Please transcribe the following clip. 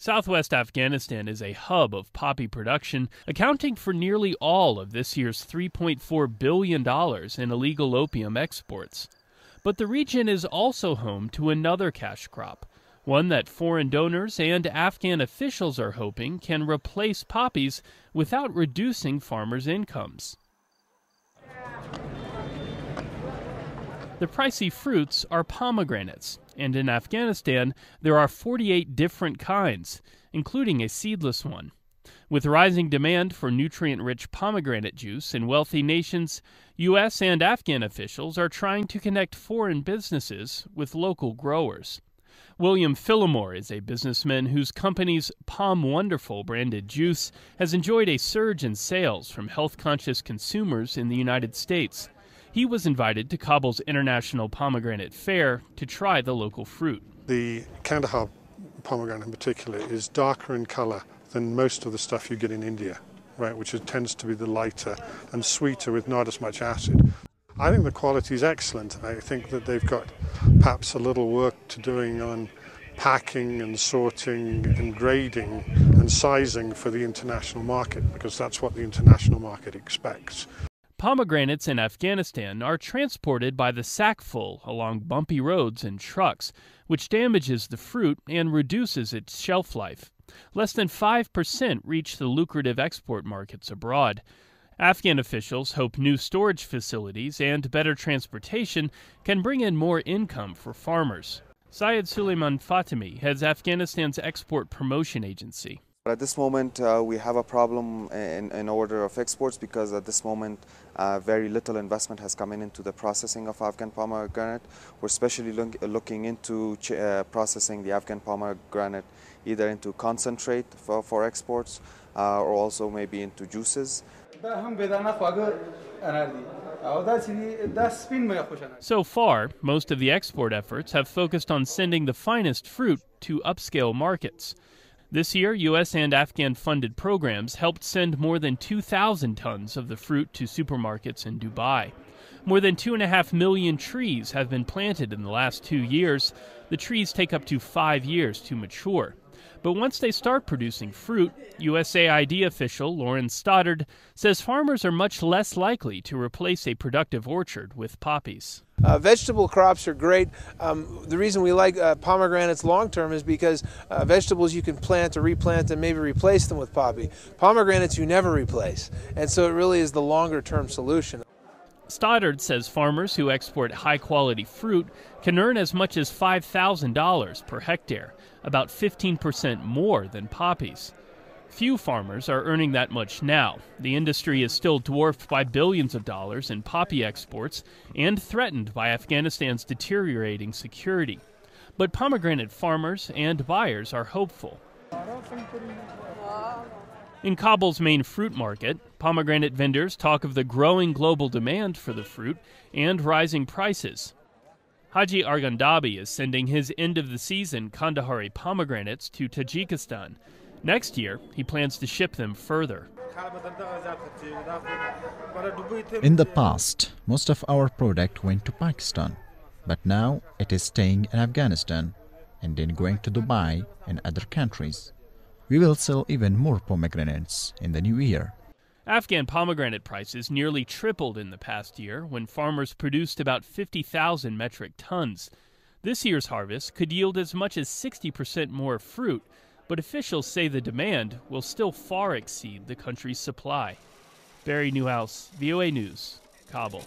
Southwest Afghanistan is a hub of poppy production, accounting for nearly all of this year's $3.4 billion in illegal opium exports. But the region is also home to another cash crop, one that foreign donors and Afghan officials are hoping can replace poppies without reducing farmers' incomes. The pricey fruits are pomegranates, and in Afghanistan there are 48 different kinds, including a seedless one. With rising demand for nutrient-rich pomegranate juice in wealthy nations, U.S. and Afghan officials are trying to connect foreign businesses with local growers. William Phillimore is a businessman whose company's Palm Wonderful branded juice has enjoyed a surge in sales from health-conscious consumers in the United States. He was invited to Kabul's International Pomegranate Fair to try the local fruit. The Kandahar pomegranate in particular is darker in color than most of the stuff you get in India, right, which tends to be the lighter and sweeter with not as much acid. I think the quality is excellent. I think that they've got perhaps a little work to doing on packing and sorting and grading and sizing for the international market, because that's what the international market expects. Pomegranates in Afghanistan are transported by the sackful along bumpy roads in trucks, which damages the fruit and reduces its shelf life. Less than 5% reach the lucrative export markets abroad. Afghan officials hope new storage facilities and better transportation can bring in more income for farmers. Syed Suleiman Fatimi heads Afghanistan's export promotion agency. At this moment, we have a problem in order of exports because at this moment, very little investment has come into the processing of Afghan pomegranate. We're especially looking into processing the Afghan pomegranate either into concentrate for exports or also maybe into juices. So far, most of the export efforts have focused on sending the finest fruit to upscale markets. This year, U.S. and Afghan-funded programs helped send more than 2,000 tons of the fruit to supermarkets in Dubai. More than 2.5 million trees have been planted in the last 2 years. The trees take up to 5 years to mature. But once they start producing fruit, USAID official Lauren Stoddard says farmers are much less likely to replace a productive orchard with poppies. Vegetable crops are great. The reason we like pomegranates long-term is because vegetables you can plant or replant and maybe replace them with poppy. Pomegranates you never replace, and so it really is the longer-term solution. Stoddard says farmers who export high-quality fruit can earn as much as $5,000 per hectare, about 15% more than poppies. Few farmers are earning that much now. The industry is still dwarfed by billions of dollars in poppy exports and threatened by Afghanistan's deteriorating security. But pomegranate farmers and buyers are hopeful. In Kabul's main fruit market, pomegranate vendors talk of the growing global demand for the fruit and rising prices. Haji Argandabi is sending his end-of-the-season Kandahari pomegranates to Tajikistan. Next year, he plans to ship them further. In the past, most of our product went to Pakistan, but now it is staying in Afghanistan and then going to Dubai and other countries. We will sell even more pomegranates in the new year. Afghan pomegranate prices nearly tripled in the past year when farmers produced about 50,000 metric tons. This year's harvest could yield as much as 60% more fruit, but officials say the demand will still far exceed the country's supply. Barry Newhouse, VOA News, Kabul.